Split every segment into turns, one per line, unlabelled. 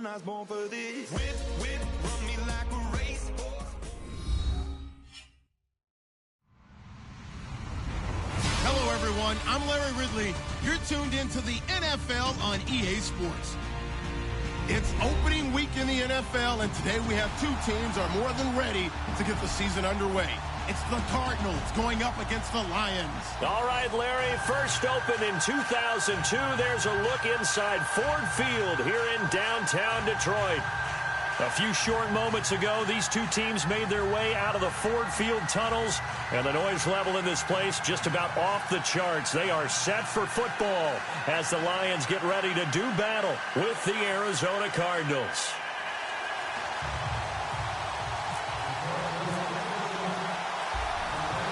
I was born for this. Whip, whip, run me like a racehorse.
Hello, everyone. I'm Larry Ridley. You're tuned into the NFL on EA Sports. It's opening week in the NFL, and today we have two teams are more than ready to get the season underway. It's the Cardinals going up against the Lions.
All right, Larry, first opened in 2002. There's a look inside Ford Field here in downtown Detroit. A few short moments ago, these two teams made their way out of the Ford Field tunnels, and the noise level in this place just about off the charts. They are set for football as the Lions get ready to do battle with the Arizona Cardinals.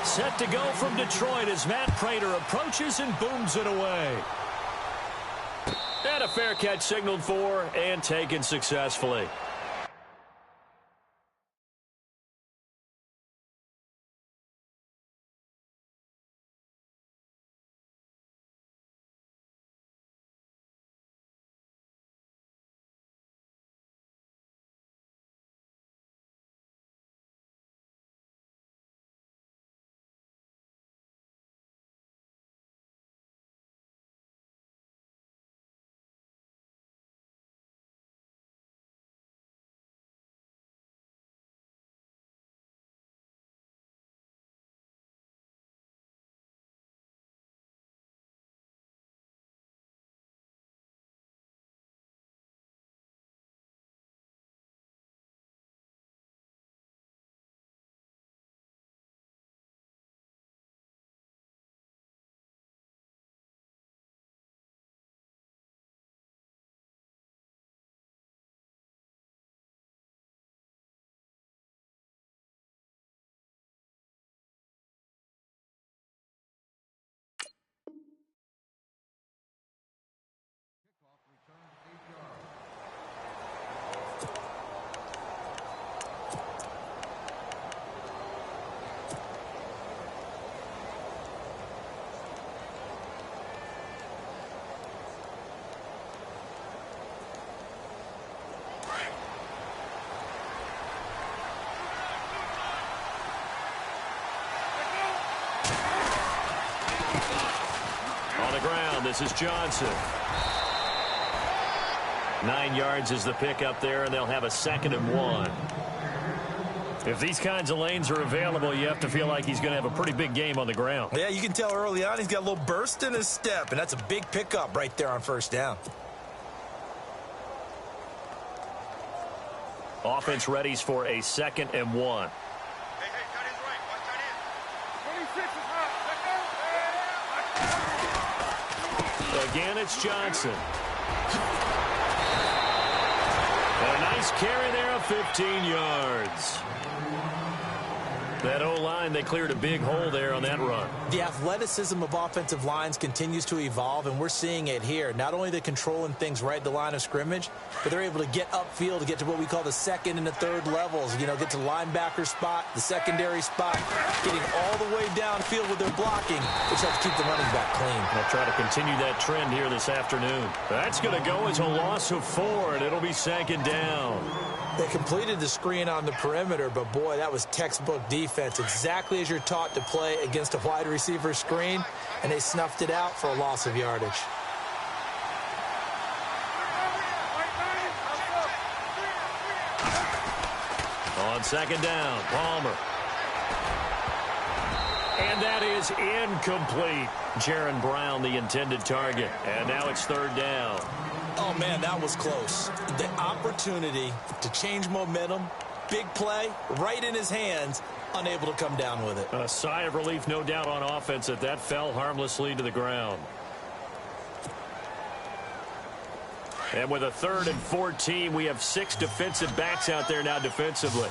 Set to go from Detroit as Matt Prater approaches and booms it away. And a fair catch signaled for and taken successfully. This is Johnson. 9 yards is the pickup there, and they'll have a 2nd and 1. If these kinds of lanes are available, you have to feel like he's going to have a pretty big game on the ground.
Yeah, you can tell early on he's got a little burst in his step, and that's a big pickup right there on first down.
Offense readies for a 2nd and 1. Again, it's Johnson. A nice carry there of 15 yards. That O-line, they cleared a big hole there on that run.
The athleticism of offensive lines continues to evolve, and we're seeing it here. Not only are they controlling things right at the line of scrimmage, but they're able to get upfield to get to what we call the 2nd and the 3rd levels. You know, get to the linebacker spot, the secondary spot, getting all the way downfield with their blocking, which helps keep the running back clean.
They'll try to continue that trend here this afternoon. That's going to go as a loss of 4, and it'll be 2nd down.
They completed the screen on the perimeter, but boy, that was textbook defense, exactly as you're taught to play against a wide receiver screen, and they snuffed it out for a loss of yardage.
On 2nd down, Palmer. And that is incomplete. Jaron Brown, the intended target. And now it's 3rd down.
Oh, man, that was close. The opportunity to change momentum, big play, right in his hands, unable to come down with it.
A sigh of relief, no doubt, on offense that fell harmlessly to the ground. And with a 3rd and 14, we have 6 defensive backs out there now defensively.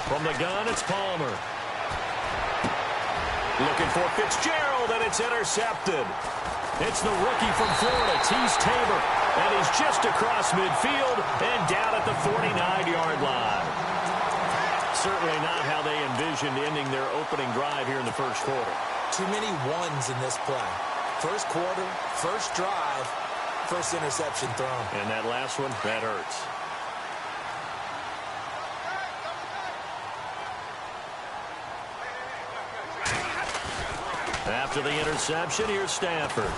From the gun, it's Palmer. Looking for Fitzgerald, and it's intercepted. It's the rookie from Florida, Tease Tabor, and he's just across midfield and down at the 49-yard line. Certainly not how they envisioned ending their opening drive here in the first quarter.
Too many ones in this play. First quarter, first drive, first interception thrown.
And that last one, that hurts. After the interception, here's Stafford.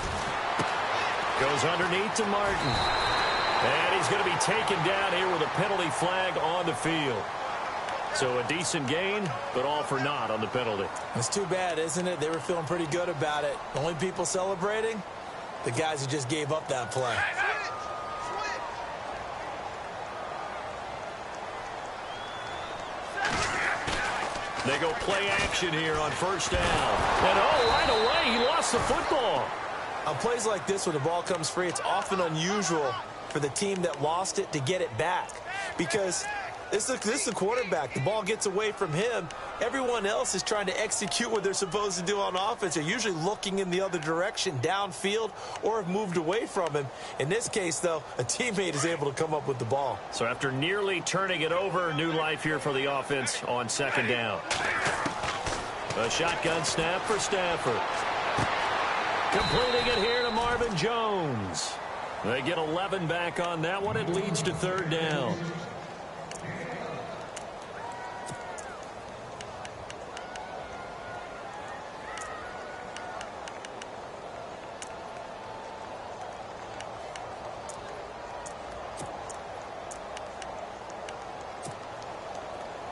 Goes underneath to Martin. And he's going to be taken down here with a penalty flag on the field. So a decent gain, but all for naught on the penalty.
It's too bad, isn't it? They were feeling pretty good about it. The only people celebrating, the guys who just gave up that play.
They go play action here on first down. And right away, he lost the football.
On plays like this where the ball comes free, it's often unusual for the team that lost it to get it back. Because this is the quarterback. The ball gets away from him. Everyone else is trying to execute what they're supposed to do on offense. They're usually looking in the other direction, downfield, or have moved away from him. In this case, though, a teammate is able to come up with the ball.
So after nearly turning it over, new life here for the offense on second down. A shotgun snap for Stafford. Completing it here to Marvin Jones. They get 11 back on that one. It leads to third down.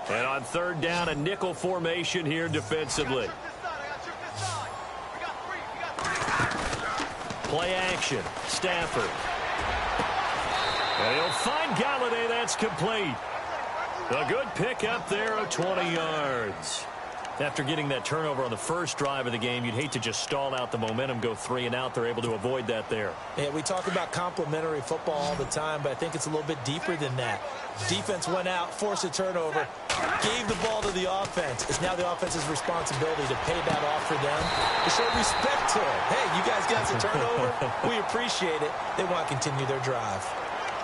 And on third down, a nickel formation here defensively. Play action. Stafford. And he'll find Galladay. That's complete. A good pickup there of 20 yards. After getting that turnover on the first drive of the game, you'd hate to just stall out the momentum, go 3 and out. They're able to avoid that there.
Yeah, we talk about complementary football all the time, but I think it's a little bit deeper than that. Defense went out, forced a turnover, gave the ball to the offense. It's now the offense's responsibility to pay that off for them, to show respect to it. Hey, you guys got the turnover. We appreciate it. They want to continue their drive.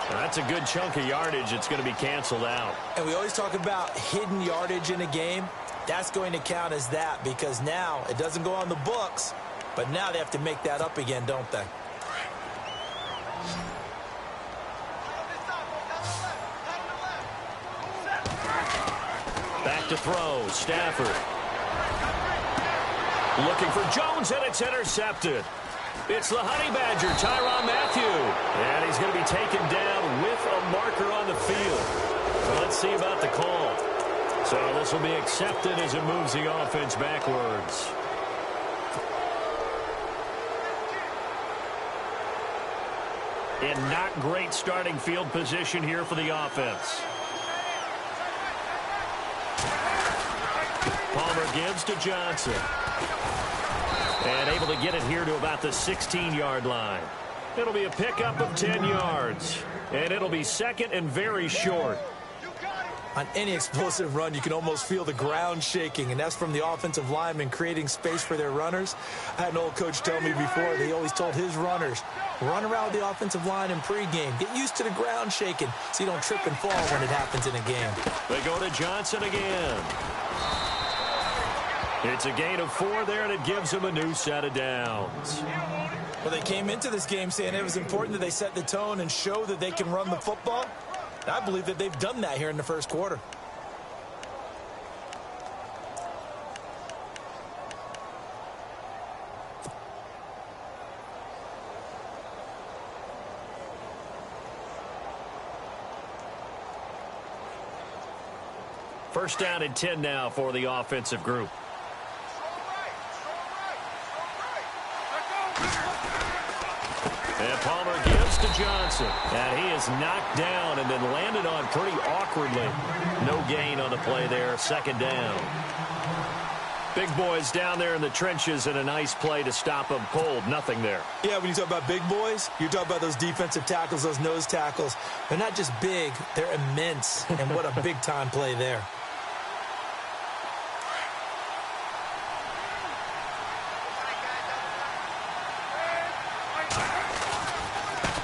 That's a good chunk of yardage. It's going to be canceled out.
And we always talk about hidden yardage in a game. That's going to count as that because now it doesn't go on the books, but now they have to make that up again, don't they?
Back to throw. Stafford. Looking for Jones, and it's intercepted. It's the Honey Badger, Tyrann Mathieu. And he's going to be taken down with a marker on the field. So let's see about the call. So this will be accepted as it moves the offense backwards. In not great starting field position here for the offense. Palmer gives to Johnson. And able to get it here to about the 16-yard line. It'll be a pickup of 10 yards. And it'll be second and very short.
On any explosive run, you can almost feel the ground shaking, and that's from the offensive linemen creating space for their runners. I had an old coach tell me before, he always told his runners, run around the offensive line in pregame. Get used to the ground shaking so you don't trip and fall when it happens in a game.
They go to Johnson again. It's a gain of 4 there, and it gives them a new set of downs.
Well, they came into this game saying it was important that they set the tone and show that they can run the football. I believe that they've done that here in the first quarter.
First down and 10 now for the offensive group. And Palmer gives to Johnson. And he is knocked down and then landed on pretty awkwardly. No gain on the play there. Second down. Big boys down there in the trenches and a nice play to stop them cold. Nothing there.
Yeah, when you talk about big boys, you talk about those defensive tackles, those nose tackles. They're not just big, they're immense. And what a big-time play there.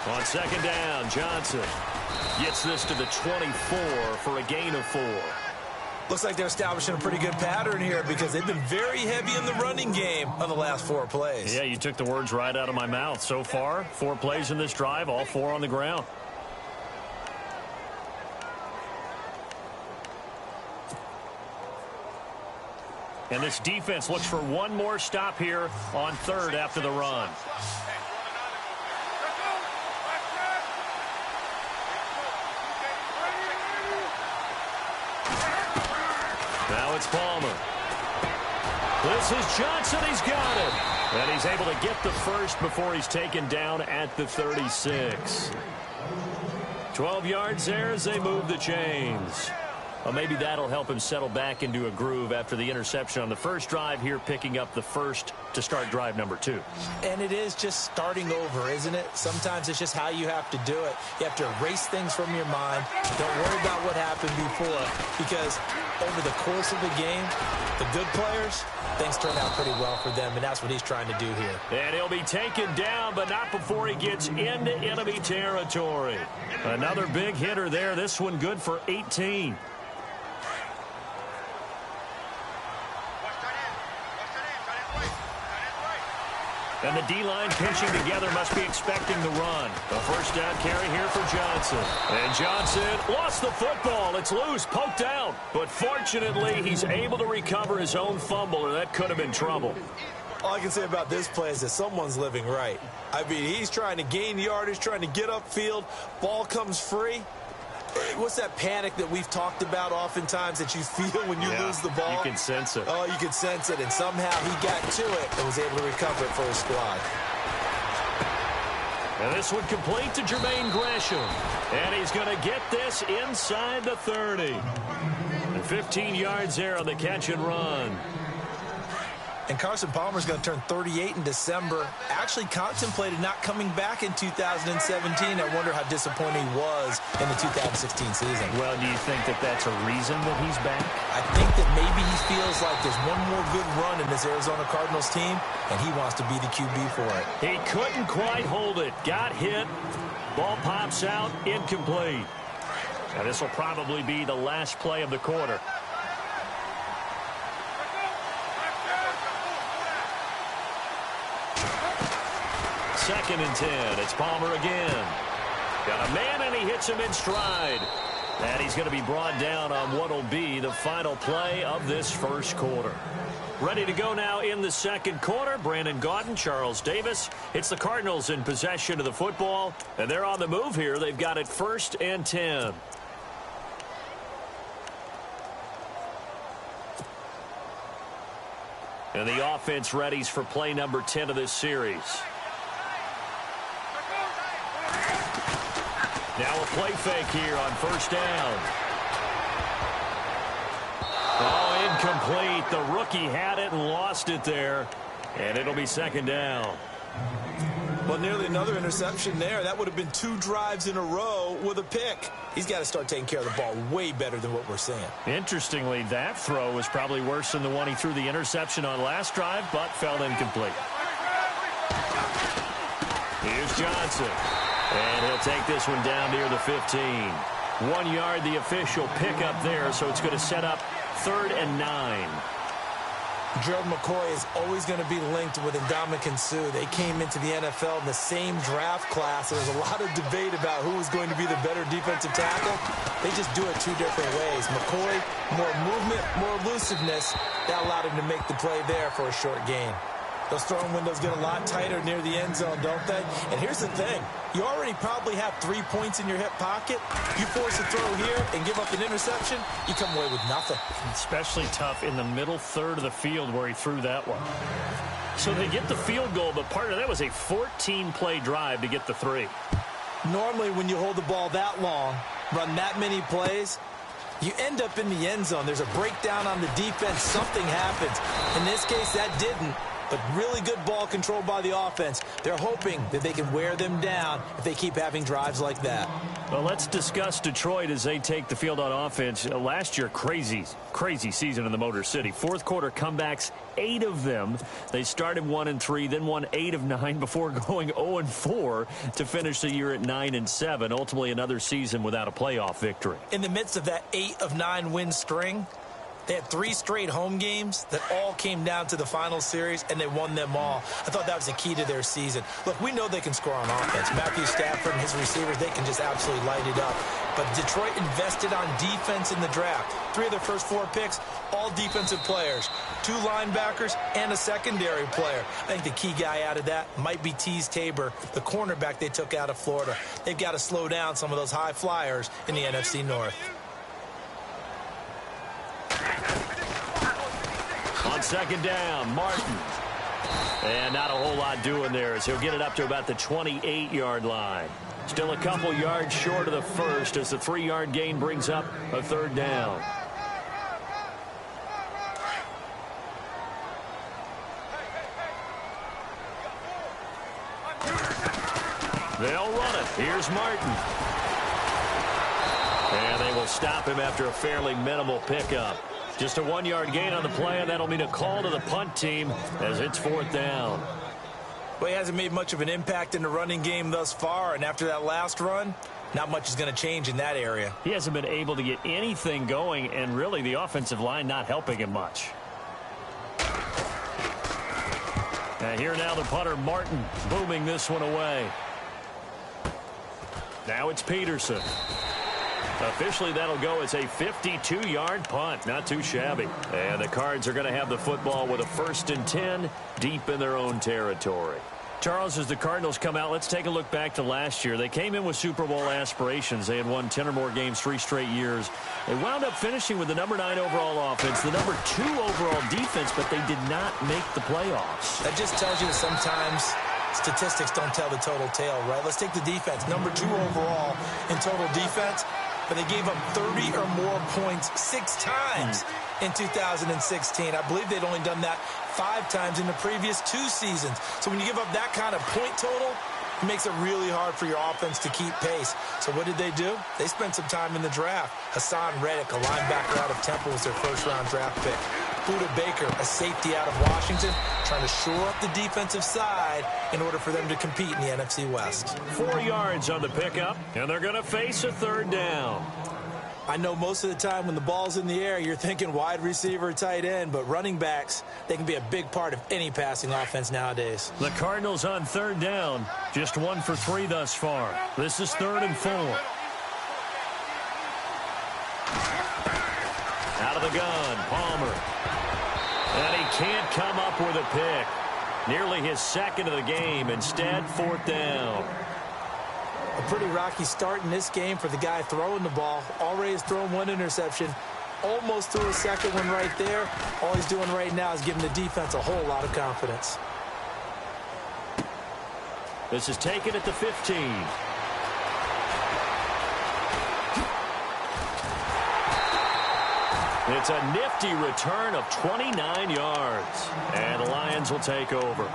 On second down, Johnson gets this to the 24 for a gain of 4.
Looks like they're establishing a pretty good pattern here because they've been very heavy in the running game on the last 4 plays.
Yeah, you took the words right out of my mouth. So far, 4 plays in this drive, all 4 on the ground. And this defense looks for one more stop here on 3rd after the run. Now it's Palmer. This is Johnson. He's got it. And he's able to get the first before he's taken down at the 36. 12 yards there as they move the chains. Well, maybe that'll help him settle back into a groove after the interception on the first drive here, picking up the first to start drive number 2.
And it is just starting over, isn't it? Sometimes it's just how you have to do it. You have to erase things from your mind. Don't worry about what happened before, because over the course of the game, the good players, things turn out pretty well for them, and that's what he's trying to do here.
And he'll be taken down, but not before he gets into enemy territory. Another big hitter there. This one good for 18. And the D-line pinching together must be expecting the run. A first down carry here for Johnson. And Johnson lost the football. It's loose, poked out. But fortunately, he's able to recover his own fumble, or that could have been trouble.
All I can say about this play is that someone's living right. I mean, he's trying to gain yardage, trying to get upfield. Ball comes free. What's that panic that we've talked about oftentimes that you feel when you lose the ball?
You can sense it.
Oh, you can sense it. And somehow he got to it and was able to recover it for his squad.
And this one complete to Jermaine Gresham. And he's going to get this inside the 30. And 15 yards there on the catch and run.
And Carson Palmer's going to turn 38 in December. Actually contemplated not coming back in 2017. I wonder how disappointing he was in the 2016 season.
Well, do you think that that's a reason that he's back?
I think that maybe he feels like there's one more good run in this Arizona Cardinals team, and he wants to be the QB for it.
He couldn't quite hold it. Got hit. Ball pops out. Incomplete. Now, this will probably be the last play of the quarter. Second and 10. It's Palmer again. Got a man, and he hits him in stride. And he's going to be brought down on what will be the final play of this first quarter. Ready to go now in the second quarter. Brandon Gaudin, Charles Davis. It's the Cardinals in possession of the football. And they're on the move here. They've got it 1st and 10. And the offense readies for play number 10 of this series. Now a play fake here on first down. Oh, incomplete. The rookie had it and lost it there. And it'll be second down.
Well, nearly another interception there. That would have been 2 drives in a row with a pick. He's got to start taking care of the ball way better than what we're seeing.
Interestingly, that throw was probably worse than the one he threw the interception on last drive, but fell incomplete. Here's Johnson. And he'll take this one down near the 15. 1 yard, the official pickup there, so it's going to set up 3rd and 9.
Gerald McCoy is always going to be linked with Ndamukong Suh. They came into the NFL in the same draft class. There's a lot of debate about who was going to be the better defensive tackle. They just do it 2 different ways. McCoy, more movement, more elusiveness. That allowed him to make the play there for a short gain. Those throwing windows get a lot tighter near the end zone, don't they? And here's the thing. You already probably have 3 points in your hip pocket. You force a throw here and give up an interception, you come away with nothing.
Especially tough in the middle third of the field where he threw that one. So they get the field goal, but part of that was a 14-play drive to get the 3.
Normally when you hold the ball that long, run that many plays, you end up in the end zone. There's a breakdown on the defense. Something happens. In this case, that didn't. But really good ball control by the offense. They're hoping that they can wear them down if they keep having drives like that.
Well, let's discuss Detroit as they take the field on offense. Last year, crazy season in the Motor City. Fourth quarter comebacks, 8 of them. They started 1-3, then won 8 of 9 before going 0-4 to finish the year at 9-7. Ultimately, another season without a playoff victory.
In the midst of that 8 of 9 win string, They had 3 straight home games that all came down to the final series, and they won them all. I thought that was the key to their season. Look, we know they can score on offense. Matthew Stafford and his receivers, they can just absolutely light it up. But Detroit invested on defense in the draft. 3 of their first 4 picks, all defensive players. 2 linebackers and a secondary player. I think the key guy out of that might be Teez Tabor, the cornerback they took out of Florida. They've got to slow down some of those high flyers in the NFC North.
On second down, Martin. And not a whole lot doing there as he'll get it up to about the 28-yard line. Still a couple yards short of the first as the 3-yard gain brings up a third down. They'll run it. Here's Martin. And they will stop him after a fairly minimal pickup. Just a 1-yard gain on the play, and that'll mean a call to the punt team as it's 4th down.
Well, he hasn't made much of an impact in the running game thus far, and after that last run, not much is going to change in that area.
He hasn't been able to get anything going, and really the offensive line not helping him much. And here now the punter, Martin, booming this one away. Now it's Peterson. Officially, that'll go as a 52-yard punt. Not too shabby. And the Cards are going to have the football with a 1st and 10 deep in their own territory. Charles, as the Cardinals come out, let's take a look back to last year. They came in with Super Bowl aspirations. They had won 10 or more games 3 straight years. They wound up finishing with the number 9 overall offense, the number 2 overall defense, but they did not make the playoffs.
That just tells you that sometimes statistics don't tell the total tale, right? Let's take the defense. Number 2 overall in total defense, but they gave up 30 or more points 6 times in 2016. I believe they'd only done that 5 times in the previous 2 seasons. So when you give up that kind of point total, it makes it really hard for your offense to keep pace. So what did they do? They spent some time in the draft. Hassan Reddick, a linebacker out of Temple, was their 1st-round draft pick. Buda Baker, a safety out of Washington, trying to shore up the defensive side in order for them to compete in the NFC West.
4 yards on the pickup, and they're going to face a 3rd down.
I know most of the time when the ball's in the air, you're thinking wide receiver, tight end, but running backs, they can be a big part of any passing offense nowadays.
The Cardinals on 3rd down, just 1 for 3 thus far. This is 3rd and 4. Out of the gun, Palmer. And he can't come up with a pick. Nearly his 2nd of the game. Instead, 4th down.
A pretty rocky start in this game for the guy throwing the ball. Already has thrown 1 interception. Almost threw a 2nd one right there. All he's doing right now is giving the defense a whole lot of confidence.
This is taken at the 15. It's a nifty return of 29 yards. And the Lions will take over.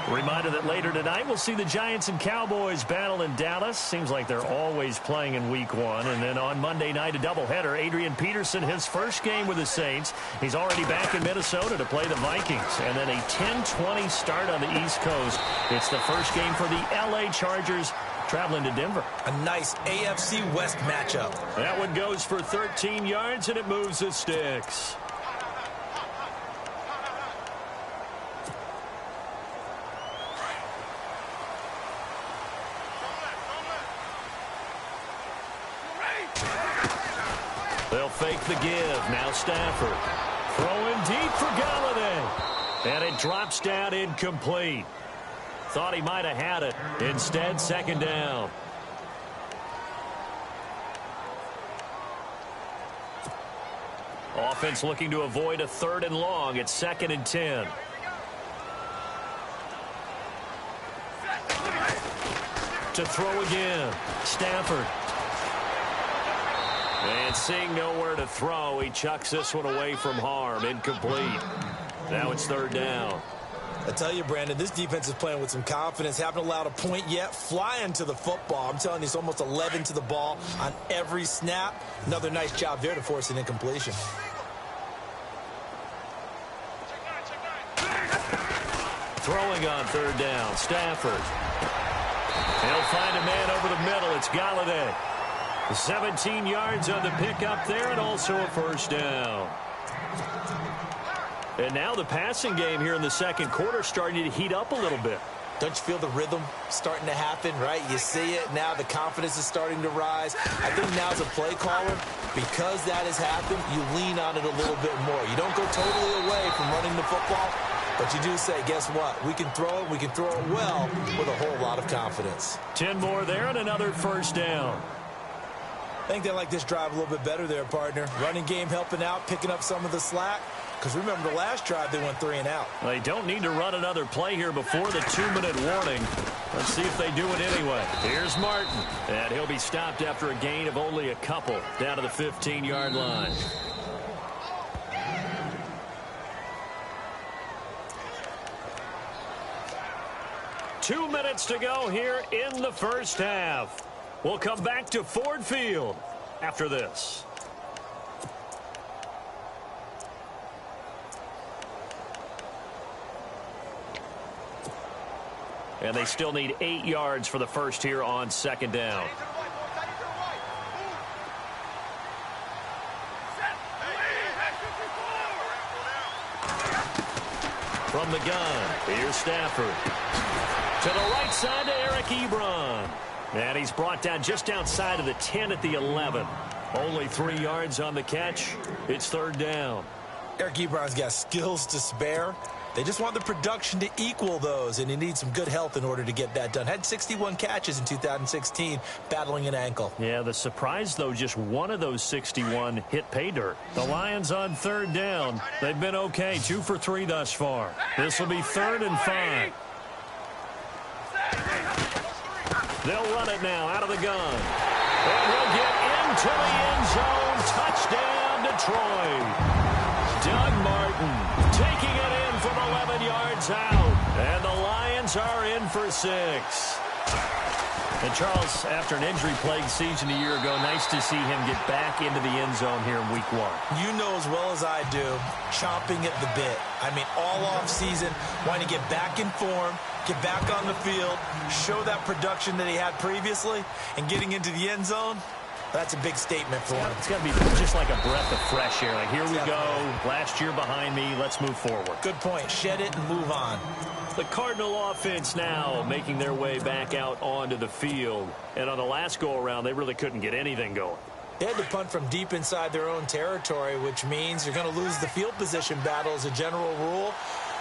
Reminder that later tonight we'll see the Giants and Cowboys battle in Dallas. Seems like they're always playing in week 1. And then on Monday night, a doubleheader. Adrian Peterson, his first game with the Saints. He's already back in Minnesota to play the Vikings. And then a 10-20 start on the East Coast. It's the first game for the L.A. Chargers traveling to Denver.
A nice AFC West matchup.
That one goes for 13 yards, and it moves the sticks. They'll fake the give. Now Stafford. Throwing deep for Galladay. And it drops down incomplete. Thought he might have had it. Instead, 2nd down. Offense looking to avoid a 3rd and long. It's 2nd and 10. To throw again. Stafford. And seeing nowhere to throw, he chucks this one away from harm. Incomplete. Now it's 3rd down.
I tell you, Brandon, this defense is playing with some confidence. Haven't allowed a point yet. Flying to the football. I'm telling you, it's almost 11 to the ball on every snap. Another nice job there to force an incompletion.
Throwing on 3rd down. Stafford. He'll find a man over the middle. It's Galladay. 17 yards on the pickup there and also a 1st down. And now the passing game here in the second quarter starting to heat up a little bit.
Don't you feel the rhythm starting to happen, right? You see it now. The confidence is starting to rise. I think now as a play caller, because that has happened, you lean on it a little bit more. You don't go totally away from running the football, but you do say, guess what? We can throw it. We can throw it well with a whole lot of confidence.
10 more there and another first down.
I think they like this drive a little bit better there, partner. Running game helping out, picking up some of the slack. Because remember, the last drive, they went 3 and out.
They don't need to run another play here before the 2-minute warning. Let's see if they do it anyway. Here's Martin. And he'll be stopped after a gain of only a couple down to the 15-yard line. Two minutes to go here in the first half. We'll come back to Ford Field after this. And they still need 8 yards for the first here on second down. From the gun, here's Stafford. To the right side to Eric Ebron. And he's brought down just outside of the 10 at the 11. Only 3 yards on the catch. It's third down.
Eric Ebron's got skills to spare. They just want the production to equal those, and he needs some good health in order to get that done. Had 61 catches in 2016, battling an ankle.
Yeah, the surprise, though, just one of those 61 hit pay dirt. The Lions on third down. They've been okay, 2 for 3 thus far. This will be 3rd and 5. They'll run it now out of the gun. And he'll get into the end zone. Touchdown, Detroit. Doug Martin taking it in from 11 yards out. And the Lions are in for 6. And Charles, after an injury-plagued season a year ago, nice to see him get back into the end zone here in week 1.
You know as well as I do, chomping at the bit. I mean, all off season, wanting to get back in form, get back on the field, show that production that he had previously, and getting into the end zone. That's a big statement for him.
It's got to be just like a breath of fresh air. Like, here we go. Last year behind me. Let's move forward.
Good point. Shed it and move on.
The Cardinal offense now making their way back out onto the field. And on the last go-around, they really couldn't get anything going.
They had to punt from deep inside their own territory, which means you're going to lose the field position battle as a general rule.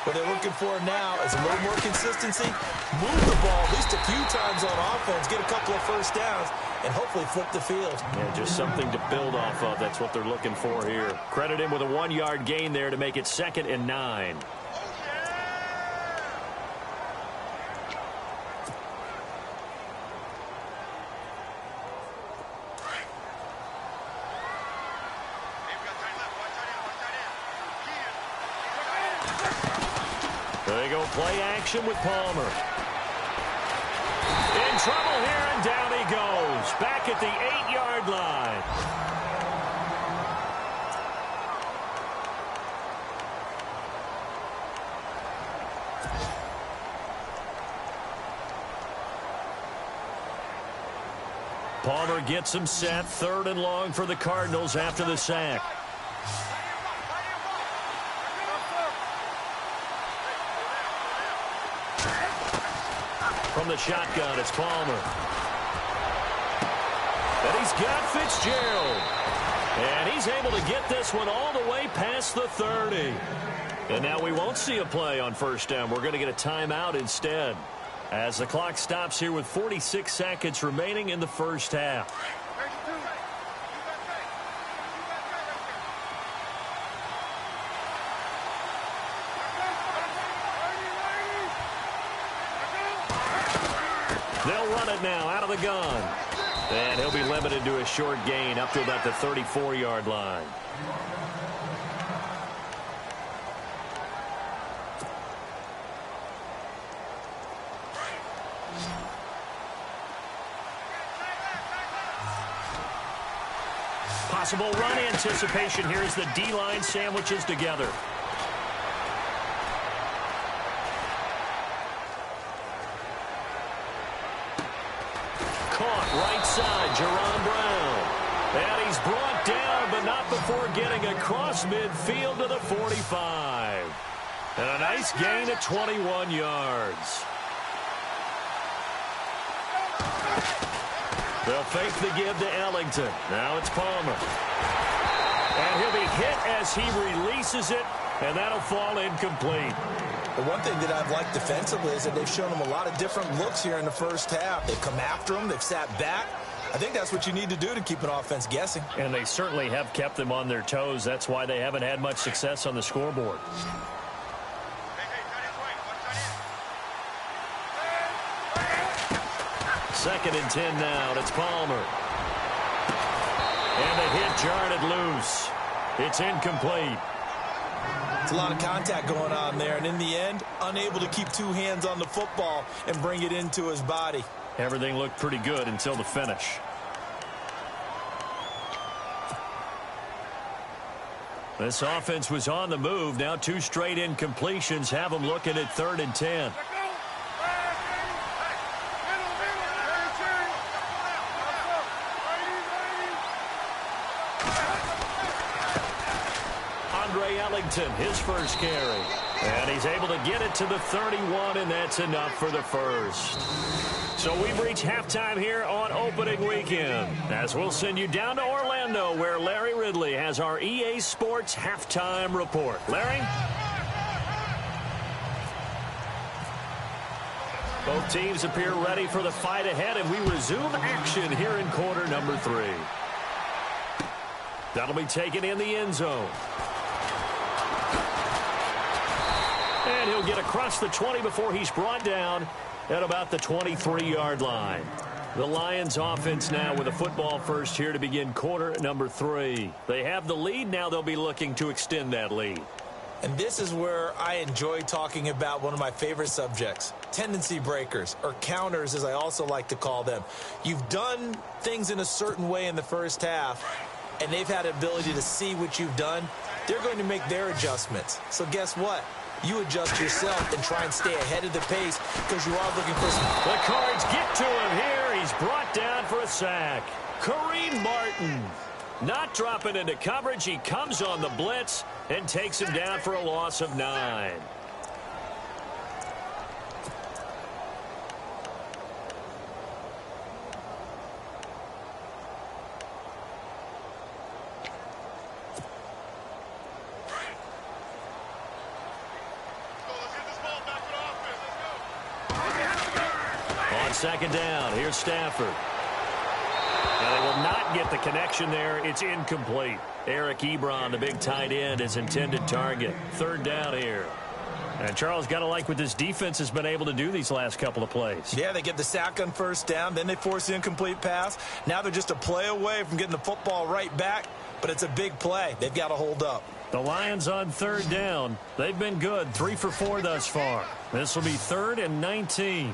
What they're looking for now is a little more consistency, move the ball at least a few times on offense, get a couple of first downs, and hopefully flip the field.
Yeah, just something to build off of. That's what they're looking for here. Credit him with a 1-yard gain there to make it 2nd and 9. There you go, play action with Palmer. In trouble here, and down he goes. Back at the 8-yard line. Palmer gets him set, 3rd and long for the Cardinals after the sack. From the shotgun, it's Palmer. And he's got Fitzgerald. And he's able to get this one all the way past the 30. And now we won't see a play on first down. We're going to get a timeout instead, as the clock stops here with 46 seconds remaining in the first half. They'll run it now out of the gun. And he'll be limited to a short gain up to about the 34-yard line. Possible run anticipation here as the D-line sandwiches together. Caught right side, Jerron Brown. And he's brought down, but not before getting across midfield to the 45. And a nice gain of 21 yards. They'll fake the give to Ellington. Now it's Palmer. And he'll be hit as he releases it, and that'll fall incomplete.
The one thing that I've liked defensively is that they've shown him a lot of different looks here in the first half. They've come after him. They've sat back. I think that's what you need to do to keep an offense guessing.
And they certainly have kept them on their toes. That's why they haven't had much success on the scoreboard. Second and 10 now, and it's Palmer. And the hit jarred loose. It's incomplete.
It's a lot of contact going on there, and in the end, unable to keep two hands on the football and bring it into his body.
Everything looked pretty good until the finish. This offense was on the move. Now 2 straight incompletions have them looking at 3rd and 10. Ellington, his first carry. And he's able to get it to the 31, and that's enough for the first. So we've reached halftime here on opening weekend, as we'll send you down to Orlando, where Larry Ridley has our EA Sports halftime report. Larry? Both teams appear ready for the fight ahead, and we resume action here in quarter number 3. That'll be taken in the end zone. And he'll get across the 20 before he's brought down at about the 23-yard line. The Lions offense now with a football first here to begin quarter number 3. They have the lead. Now they'll be looking to extend that lead.
And this is where I enjoy talking about one of my favorite subjects, tendency breakers, or counters as I also like to call them. You've done things in a certain way in the first half, and they've had the ability to see what you've done. They're going to make their adjustments. So guess what? You adjust yourself and try and stay ahead of the pace because you are looking for some...
The Cards get to him here. He's brought down for a sack. Kareem Martin not dropping into coverage. He comes on the blitz and takes him down for a loss of 9. Second down. Here's Stafford. Now they will not get the connection there. It's incomplete. Eric Ebron, the big tight end, his intended target. 3rd down here. And Charles, got to like what this defense has been able to do these last couple of plays.
Yeah, they get the sack on 1st down. Then they force the incomplete pass. Now they're just a play away from getting the football right back. But it's a big play. They've got to hold up.
The Lions on 3rd down. They've been good. 3 for 4 thus far. This will be 3rd and 19.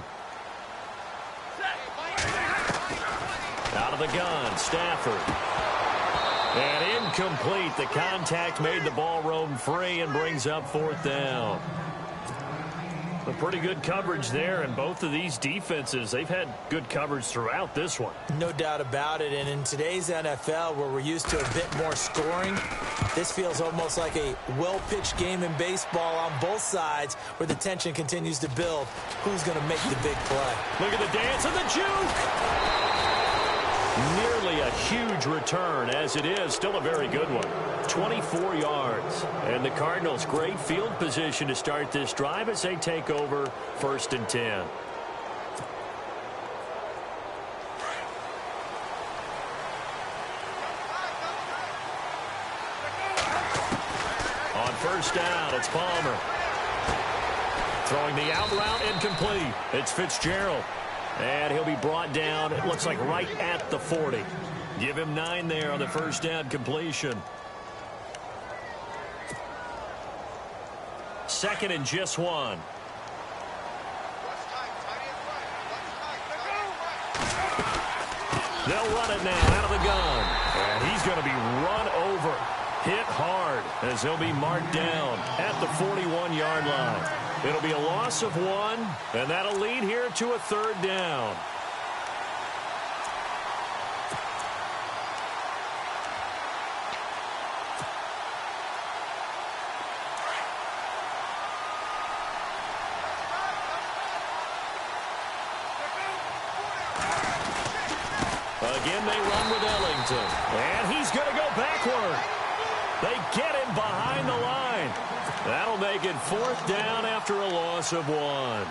Out of the gun, Stafford. And incomplete. The contact made the ball roam free and brings up 4th down. A pretty good coverage there, and both of these defenses, they've had good coverage throughout this one.
No doubt about it, and in today's NFL, where we're used to a bit more scoring, this feels almost like a well-pitched game in baseball on both sides, where the tension continues to build. Who's going to make the big play?
Look at the dance and the juke! Nearly a huge return, as it is. Still a very good one. 24 yards. And the Cardinals, great field position to start this drive as they take over 1st and 10. On 1st down, it's Palmer. Throwing the out route, incomplete. It's Fitzgerald. And he'll be brought down, it looks like right at the 40. Give him 9 there on the 1st down completion. 2nd and just 1. They'll run it now out of the gun. And he's going to be run over. Hit hard as he'll be marked down at the 41-yard line. It'll be a loss of 1, and that'll lead here to a 3rd down. Again, they run with Ellington. And he's going to go backward. They get him behind the line. That'll make it 4th down after a loss of 1.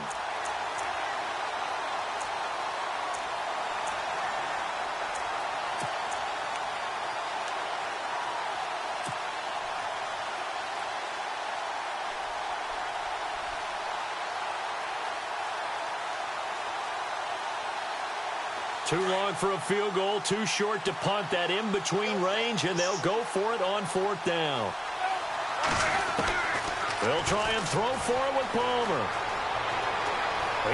Too long for a field goal, too short to punt that in-between range, and they'll go for it on 4th down. They'll try and throw for it with Palmer.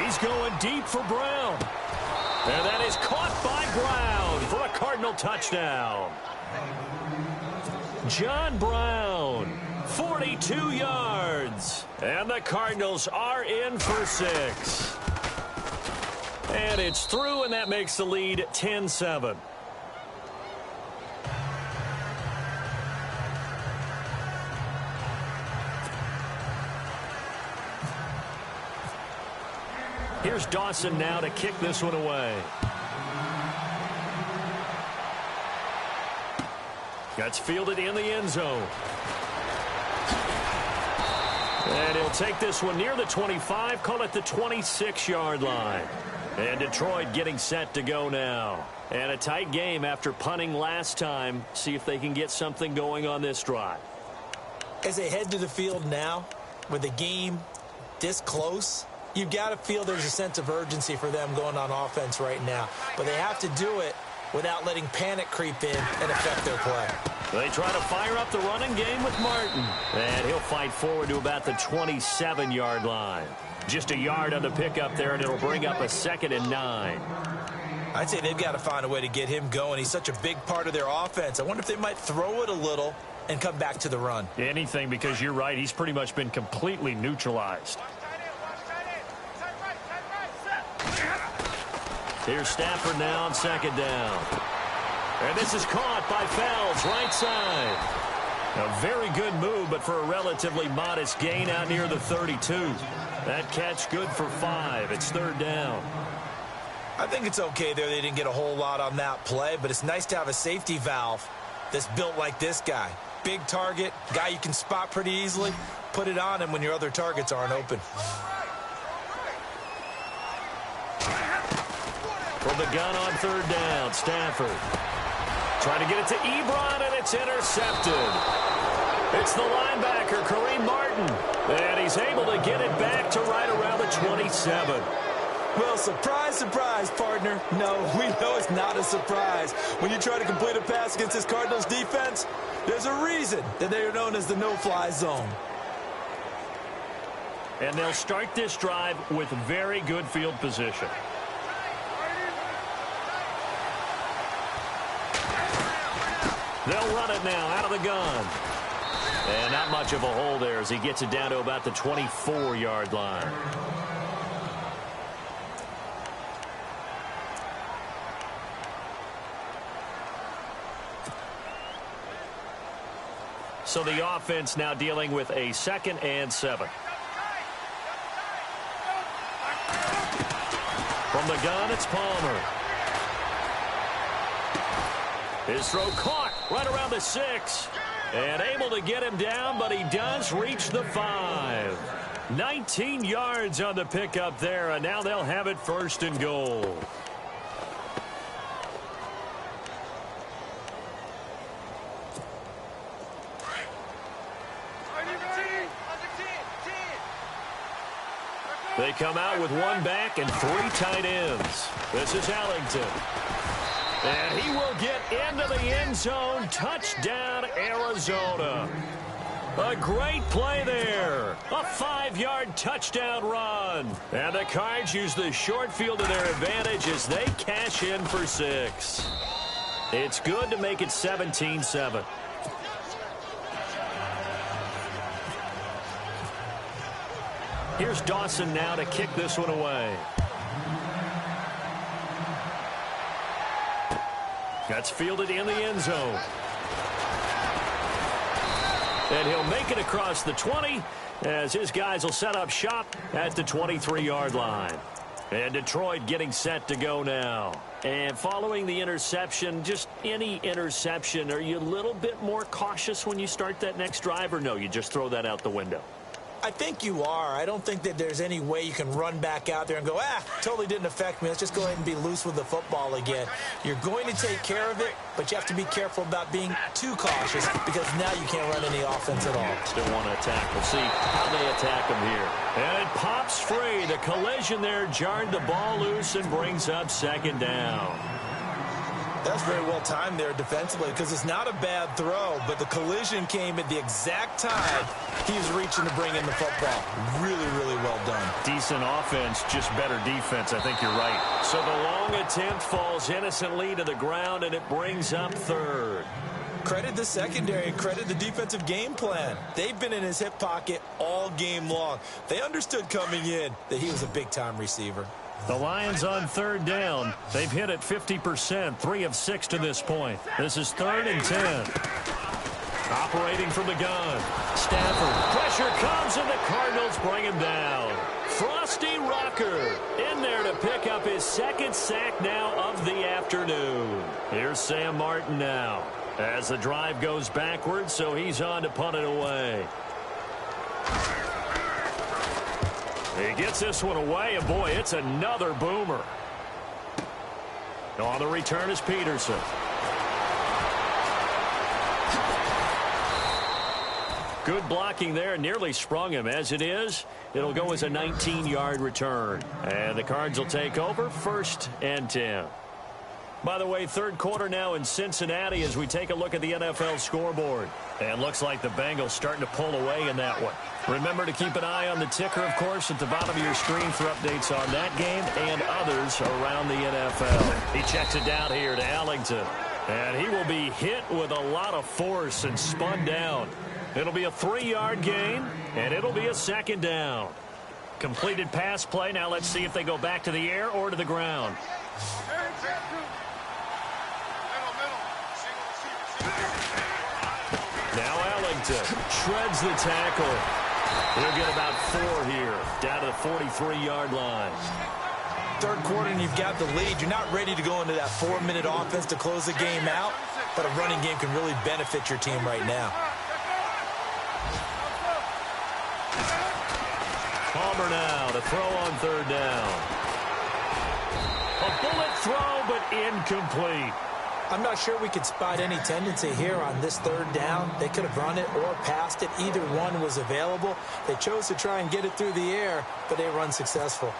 He's going deep for Brown. And that is caught by Brown for a Cardinal touchdown. John Brown, 42 yards. And the Cardinals are in for 6. And it's through, and that makes the lead 10-7. Here's Dawson now to kick this one away. Gets fielded in the end zone. And he'll take this one near the 25, call it the 26-yard line. And Detroit getting set to go now. And a tight game after punting last time. See if they can get something going on this drive.
As they head to the field now, with the game this close, you've got to feel there's a sense of urgency for them going on offense right now. But they have to do it without letting panic creep in and affect their play.
They try to fire up the running game with Martin. And he'll fight forward to about the 27-yard line. Just a yard on the pickup there, and it'll bring up a 2nd and 9.
I'd say they've got to find a way to get him going. He's such a big part of their offense. I wonder if they might throw it a little and come back to the run.
Anything, because you're right. He's pretty much been completely neutralized. Here's Stafford now on 2nd down. And this is caught by Fells, right side. A very good move, but for a relatively modest gain out near the 32. That catch good for 5. It's 3rd down.
I think it's okay there. They didn't get a whole lot on that play, but it's nice to have a safety valve that's built like this guy. Big target, guy you can spot pretty easily. Put it on him when your other targets aren't open.
From the gun on 3rd down, Stafford. Trying to get it to Ebron, and it's intercepted. It's the linebacker, Kareem Martin. And he's able to get it back to right around the 27.
Well, surprise, surprise, partner. No, we know it's not a surprise. When you try to complete a pass against this Cardinals defense, there's a reason that they are known as the no-fly zone.
And they'll start this drive with very good field position. They'll run it now out of the gun. And not much of a hole there as he gets it down to about the 24-yard line. So the offense now dealing with a 2nd and 7. From the gun, it's Palmer. His throw caught right around the 6. And able to get him down, but he does reach the 5. 19 yards on the pickup there, and now they'll have it 1st and goal. They come out with 1 back and 3 tight ends. This is Ellington. And he will get into the end zone. Touchdown, Arizona. A great play there. A 5-yard touchdown run. And the Cards use the short field to their advantage as they cash in for 6. It's good to make it 17-7. Here's Dawson now to kick this one away. That's fielded in the end zone. And he'll make it across the 20 as his guys will set up shop at the 23-yard line. And Detroit getting set to go now. And following the interception, just any interception, are you a little bit more cautious when you start that next drive, or no, you just throw that out the window?
I think you are. I don't think that there's any way you can run back out there and go, totally didn't affect me. Let's just go ahead and be loose with the football again. You're going to take care of it, but you have to be careful about being too cautious because now you can't run any offense at all.
Still want to attack. We'll see how they attack him here. And it pops free. The collision there jarred the ball loose and brings up second down.
That's very well timed there defensively because it's not a bad throw, but the collision came at the exact time he was reaching to bring in the football. Really, really well done.
Decent offense, just better defense. I think you're right. So the long attempt falls innocently to the ground, and it brings up third.
Credit the secondary, credit the defensive game plan. They've been in his hip pocket all game long. They understood coming in that he was a big-time receiver.
The Lions on third down. They've hit it 50%, 3 of 6 to this point. This is 3rd and 10. Operating from the gun. Stafford. Pressure comes, and the Cardinals bring him down. Frosty Rocker in there to pick up his 2nd sack now of the afternoon. Here's Sam Martin now as the drive goes backwards, so he's on to punt it away. He gets this one away, and boy, it's another boomer. On the return is Peterson. Good blocking there, nearly sprung him. As it is, it'll go as a 19-yard return. And the Cards will take over, 1st and 10. By the way, third quarter now in Cincinnati as we take a look at the NFL scoreboard. And looks like the Bengals starting to pull away in that one. Remember to keep an eye on the ticker, of course, at the bottom of your screen for updates on that game and others around the NFL. He checks it down here to Ellington. And he will be hit with a lot of force and spun down. It'll be a 3-yard gain, and it'll be a 2nd down. Completed pass play. Now let's see if they go back to the air or to the ground. Now Ellington shreds the tackle. He'll get about 4 here, down to the 43-yard line.
Third quarter and you've got the lead. You're not ready to go into that 4-minute offense to close the game out, but a running game can really benefit your team right now.
Palmer now to throw on 3rd down. A bullet throw, but incomplete.
I'm not sure we could spot any tendency here on this 3rd down. They could have run it or passed it. Either one was available. They chose to try and get it through the air, but they were unsuccessful.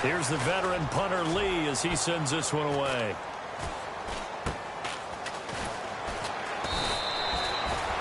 Here's the veteran punter Lee as he sends this one away.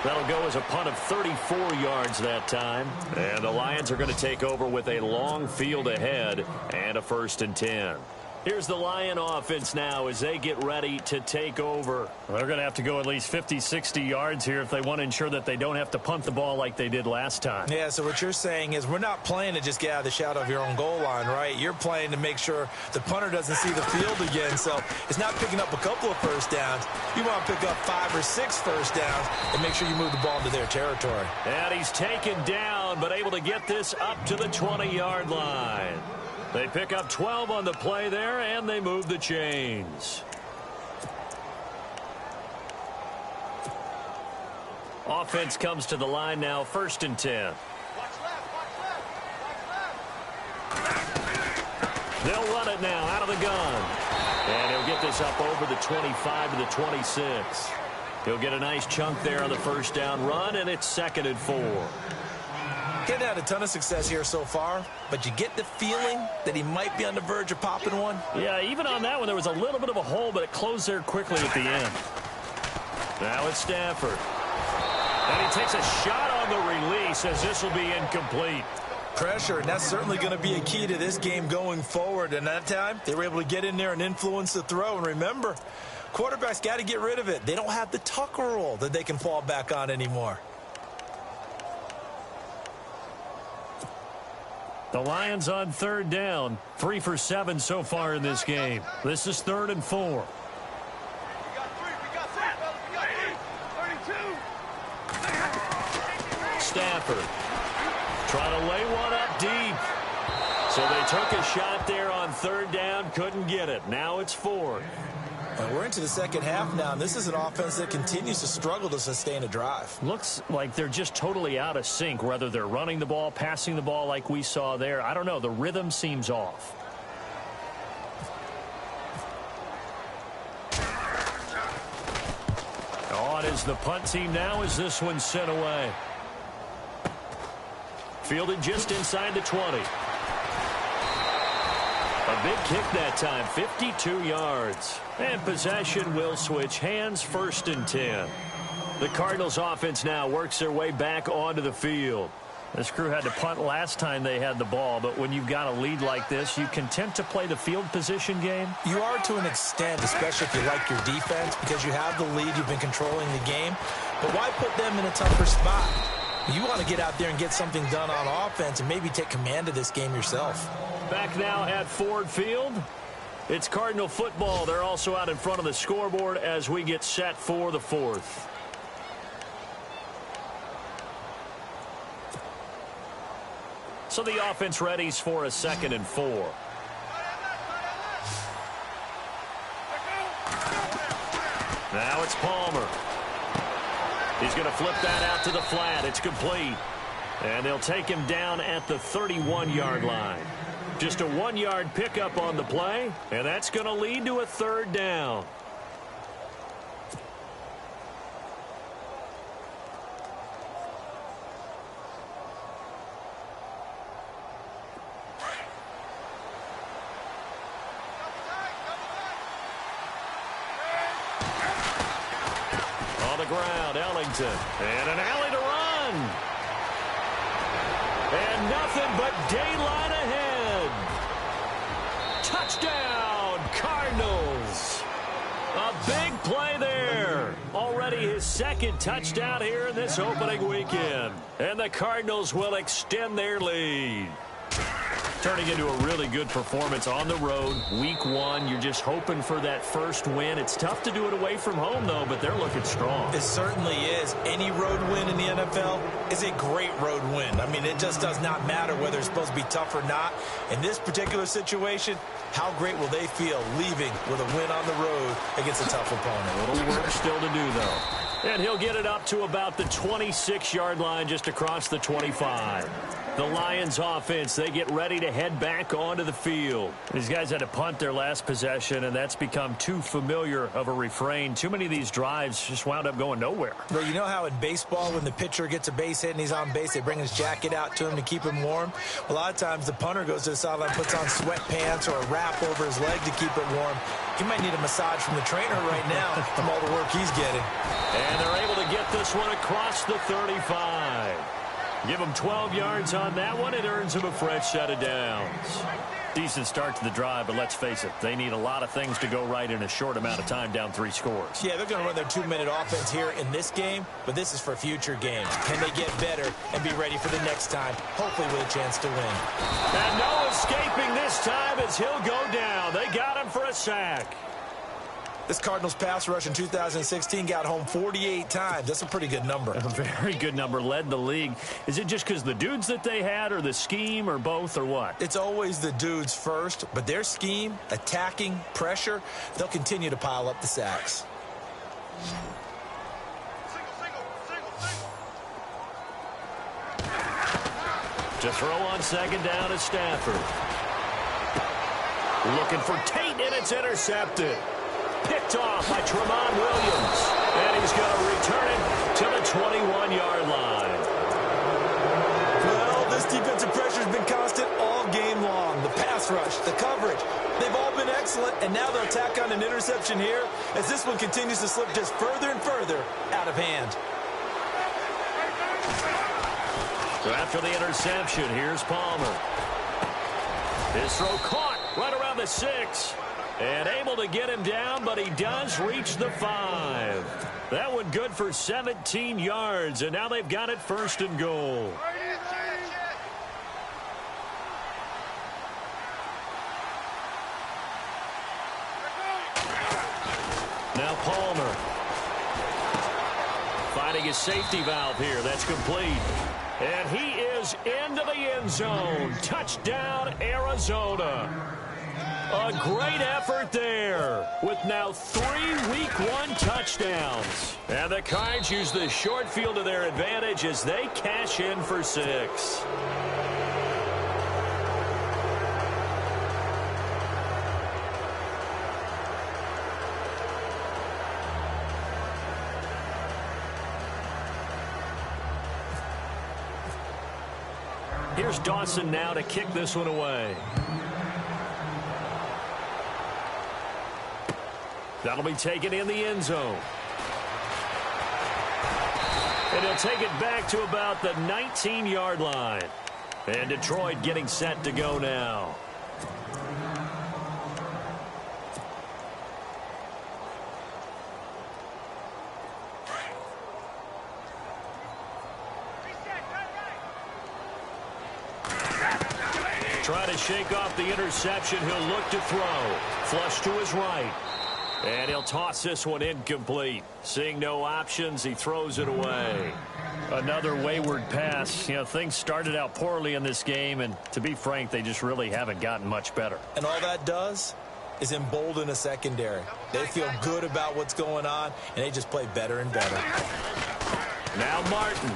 That'll go as a punt of 34 yards that time. And the Lions are going to take over with a long field ahead and a 1st and 10. Here's the Lion offense now as they get ready to take over. They're going to have to go at least 50, 60 yards here if they want to ensure that they don't have to punt the ball like they did last time.
Yeah, so what you're saying is we're not playing to just get out of the shadow of your own goal line, right? You're playing to make sure the punter doesn't see the field again. So it's not picking up a couple of 1st downs. You want to pick up 5 or 6 1st downs and make sure you move the ball into their territory.
And he's taken down, but able to get this up to the 20-yard line. They pick up 12 on the play there, and they move the chains. Offense comes to the line now, 1st and 10. They'll run it now out of the gun. And he'll get this up over the 25 to the 26. He'll get a nice chunk there on the 1st down run, and it's 2nd and 4.
Getting had a ton of success here so far, but you get the feeling that he might be on the verge of popping one.
Yeah, even on that one, there was a little bit of a hole, but it closed there quickly at the end. Now it's Stafford. And he takes a shot on the release as this will be incomplete.
Pressure, and that's certainly going to be a key to this game going forward. And that time, they were able to get in there and influence the throw. And remember, quarterbacks got to get rid of it. They don't have the Tucker rule that they can fall back on anymore.
The Lions on 3rd down, 3 for 7 so far in this game. This is 3rd and 4. Stafford Trying to lay one up deep. So they took a shot there on third down, couldn't get it. Now it's fourth.
And we're into the second half now, and this is an offense that continues to struggle to sustain a drive.
Looks like they're just totally out of sync, whether they're running the ball, passing the ball like we saw there. I don't know. The rhythm seems off. On is the punt team now as this one's sent away. Fielded just inside the 20. A big kick that time, 52 yards. And possession will switch hands, 1st and 10. The Cardinals offense now works their way back onto the field. This crew had to punt last time they had the ball, but when you've got a lead like this, you content to play the field position game?
You are to an extent, especially if you like your defense, because you have the lead, you've been controlling the game. But why put them in a tougher spot? You want to get out there and get something done on offense and maybe take command of this game yourself.
Back now at Ford Field. It's Cardinal football. They're also out in front of the scoreboard as we get set for the fourth. So the offense readies for a 2nd and 4. Now it's Palmer. He's going to flip that out to the flat. It's complete. And they'll take him down at the 31-yard line. Just a 1-yard pickup on the play, and that's going to lead to a 3rd down. On the ground, Ellington, and an alley to run. And nothing but daylight ahead. Touchdown, Cardinals. A big play there. Already his 2nd touchdown here in this opening weekend. And the Cardinals will extend their lead. Turning into a really good performance on the road. Week 1, you're just hoping for that first win. It's tough to do it away from home, though, but they're looking strong.
It certainly is. Any road win in the NFL is a great road win. I mean, it just does not matter whether it's supposed to be tough or not. In this particular situation, how great will they feel leaving with a win on the road against a tough opponent?
A little work still to do, though. And he'll get it up to about the 26-yard line just across the 25. The Lions offense, they get ready to head back onto the field. These guys had to punt their last possession, and that's become too familiar of a refrain. Too many of these drives just wound up going nowhere.
Well, you know how in baseball, when the pitcher gets a base hit and he's on base, they bring his jacket out to him to keep him warm? A lot of times the punter goes to the sideline, puts on sweatpants or a wrap over his leg to keep it warm. He might need a massage from the trainer right now from all the work he's getting.
And they're able to get this one across the 35. Give them 12 yards on that one. It earns them a fresh set of downs. Decent start to the drive, but let's face it, they need a lot of things to go right in a short amount of time, down 3 scores.
Yeah, they're going to run their 2-minute offense here in this game, but this is for future games. Can they get better and be ready for the next time, hopefully with a chance to win?
And no escaping this time as he'll go down. They got him for a sack.
This Cardinals pass rush in 2016 got home 48 times. That's a pretty good number.
A very good number, led the league. Is it just because the dudes that they had, or the scheme, or both, or what?
It's always the dudes first, but their scheme, attacking, pressure, they'll continue to pile up the sacks.
To throw on 2nd down is Stafford. Looking for Tate, and it's intercepted. Picked off by Tremont Williams. And he's going to return it to the 21-yard line.
Well, this defensive pressure has been constant all game long. The pass rush, the coverage, they've all been excellent, and now they'll tack on an interception here as this one continues to slip just further and further out of hand.
So after the interception, here's Palmer. His throw caught right around the 6. And able to get him down, but he does reach the 5. That one good for 17 yards, and now they've got it 1st and goal. Now Palmer. Finding his safety valve here. That's complete. And he is into the end zone. Touchdown, Arizona. A great effort there with now 3 Week 1 touchdowns. And the Cards use the short field to their advantage as they cash in for 6. Here's Dawson now to kick this one away. That'll be taken in the end zone. And he'll take it back to about the 19-yard line. And Detroit getting set to go now. Try to shake off the interception. He'll look to throw. Flush to his right. And he'll toss this one incomplete. Seeing no options, he throws it away. Another wayward pass. You know, things started out poorly in this game, and to be frank, they just really haven't gotten much better.
And all that does is embolden a secondary. They feel good about what's going on, and they just play better and better.
Now Martin.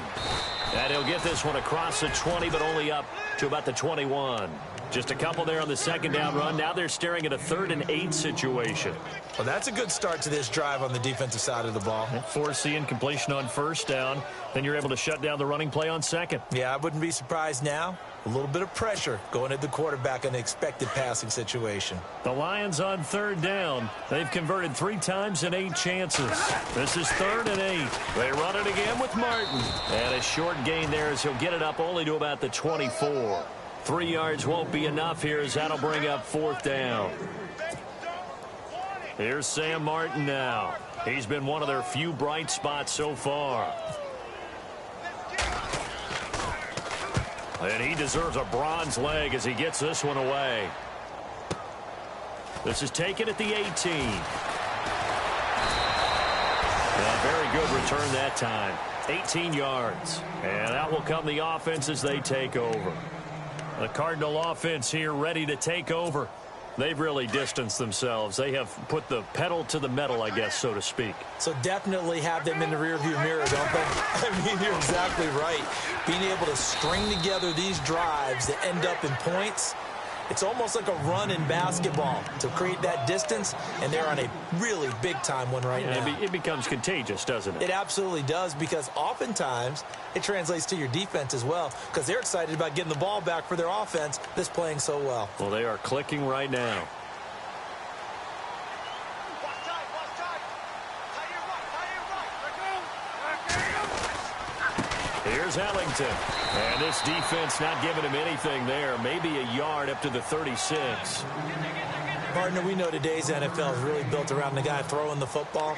And he'll get this one across the 20, but only up to about the 21. Just a couple there on the second down run. Now they're staring at a 3rd and 8 situation.
Well, that's a good start to this drive on the defensive side of the ball.
Force the incompletion on first down. Then you're able to shut down the running play on second.
Yeah, I wouldn't be surprised now. A little bit of pressure going at the quarterback in an expected passing situation.
The Lions on 3rd down. They've converted 3 times in 8 chances. This is 3rd and 8. They run it again with Martin. And a short gain there as he'll get it up only to about the 24. 3 yards won't be enough here as that'll bring up 4th down. Here's Sam Martin now. He's been one of their few bright spots so far. And he deserves a bronze leg as he gets this one away. This is taken at the 18. A very good return that time. 18 yards. And out will come the offense as they take over. The Cardinal offense here ready to take over. They've really distanced themselves. They have put the pedal to the metal, I guess, so to speak.
So definitely have them in the rearview mirror, don't they? I mean, you're exactly right. Being able to string together these drives that end up in points, it's almost like a run in basketball to create that distance, and they're on a really big-time one right now.
It becomes contagious, doesn't it?
It absolutely does, because oftentimes it translates to your defense as well, because they're excited about getting the ball back for their offense that's playing so well.
Well, they are clicking right now. Here's Ellington. And this defense not giving him anything there. Maybe a yard up to the 36.
Partner, we know today's NFL is really built around the guy throwing the football.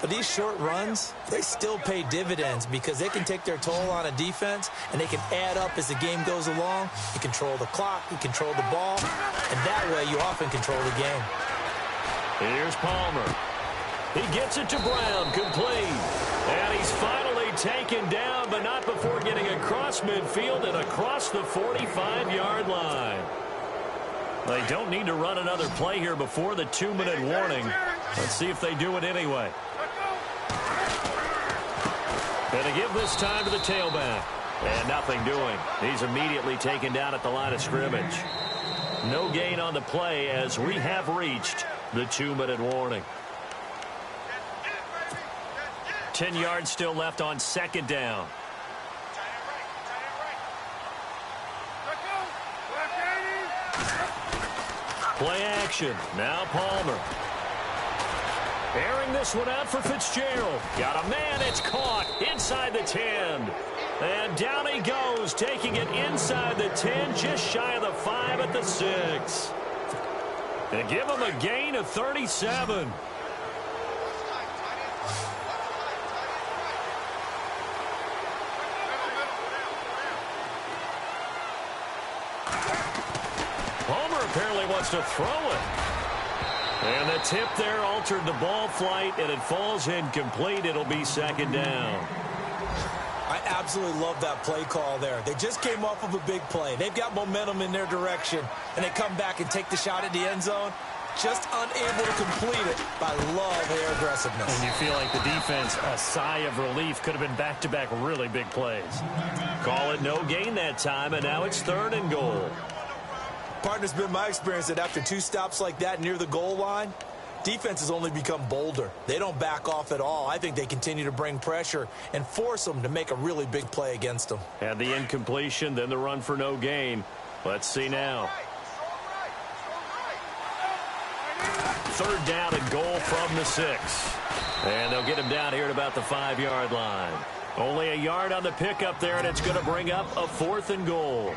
But these short runs, they still pay dividends because they can take their toll on a defense and they can add up as the game goes along. You control the clock, you control the ball, and that way you often control the game.
Here's Palmer. He gets it to Brown, complete. And he's finally taken down, but not before getting across midfield and across the 45-yard line. They don't need to run another play here before the 2-minute warning. Let's see if they do it anyway. And they give this time to the tailback. And nothing doing. He's immediately taken down at the line of scrimmage. No gain on the play as we have reached the 2-minute warning. 10 yards still left on second down. Play action. Now Palmer. Airing this one out for Fitzgerald. Got a man. It's caught inside the 10. And down he goes, taking it inside the 10, just shy of the 5 at the 6. And give him a gain of 37. Palmer apparently wants to throw it. And the tip there altered the ball flight, and it falls incomplete. It'll be second down.
absolutely love that play call there. They just came off of a big play. They've got momentum in their direction, and they come back and take the shot at the end zone. Just unable to complete it. I love their aggressiveness.
And you feel like the defense, a sigh of relief, could have been back-to-back really big plays. Call it no gain that time, and now it's 3rd and goal.
Partner's been my experience that after 2 stops like that near the goal line, defense has only become bolder. They don't back off at all. I think they continue to bring pressure and force them to make a really big play against them.
And the incompletion, then the run for no gain. Let's see now. 3rd down and goal from the 6. And they'll get him down here at about the 5-yard line. Only a yard on the pickup there, and it's going to bring up a 4th and goal.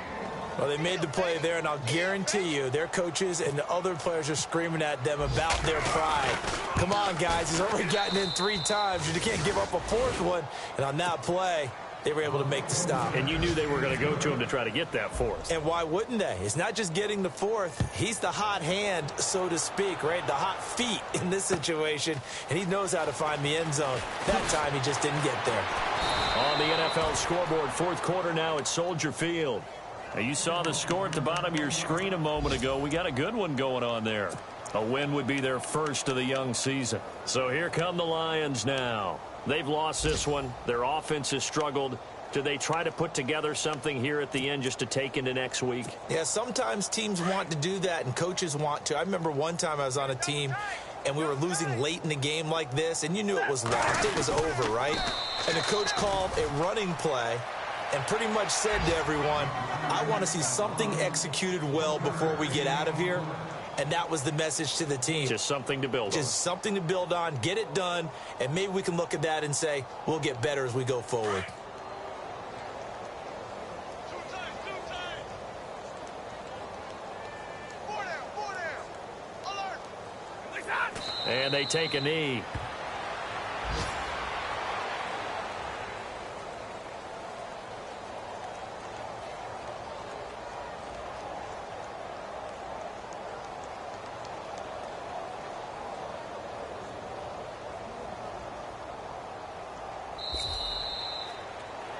Well, they made the play there, and I'll guarantee you their coaches and the other players are screaming at them about their pride. Come on, guys. He's already gotten in 3 times. You can't give up a 4th one. And on that play, they were able to make the stop.
And you knew they were going to go to him to try to get that 4th.
And why wouldn't they? It's not just getting the 4th. He's the hot hand, so to speak, right? The hot feet in this situation. And he knows how to find the end zone. That time, he just didn't get there.
On the NFL scoreboard, 4th quarter now at Soldier Field. Now, you saw the score at the bottom of your screen a moment ago. We got a good one going on there. A win would be their first of the young season. So here come the Lions now. They've lost this one. Their offense has struggled. Do they try to put together something here at the end just to take into next week?
Yeah, sometimes teams want to do that and coaches want to. I remember one time I was on a team and we were losing late in the game like this, and you knew it was lost. It was over, right? And the coach called a running play and pretty much said to everyone, I want to see something executed well before we get out of here. And that was the message to the team.
Just something to build on.
Just something to build on, get it done, and maybe we can look at that and say, we'll get better as we go forward.
And they take a knee.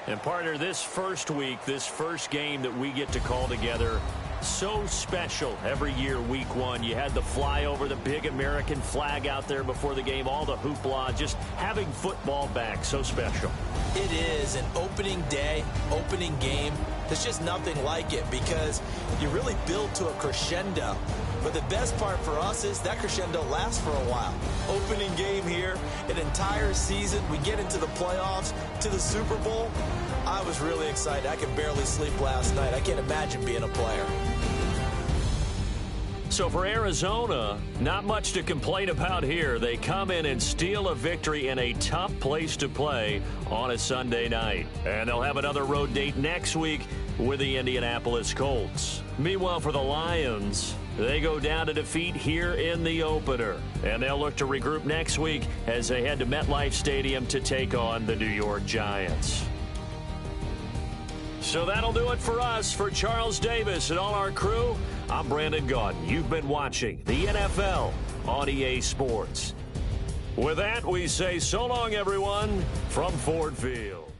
And partner, this first week, this first game that we get to call together, so special every year, week 1. You had the flyover, the big American flag out there before the game, all the hoopla, just having football back, so special.
It is an opening day, opening game. There's just nothing like it because you really build to a crescendo. But the best part for us is that crescendo lasts for a while. Opening game here, an entire season. We get into the playoffs, to the Super Bowl. I was really excited. I could barely sleep last night. I can't imagine being a player.
So for Arizona, not much to complain about here. They come in and steal a victory in a tough place to play on a Sunday night. And they'll have another road date next week with the Indianapolis Colts. Meanwhile, for the Lions, they go down to defeat here in the opener. And they'll look to regroup next week as they head to MetLife Stadium to take on the New York Giants. So that'll do it for us. For Charles Davis and all our crew, I'm Brandon Gaudin. You've been watching the NFL on EA Sports. With that, we say so long, everyone, from Ford Field.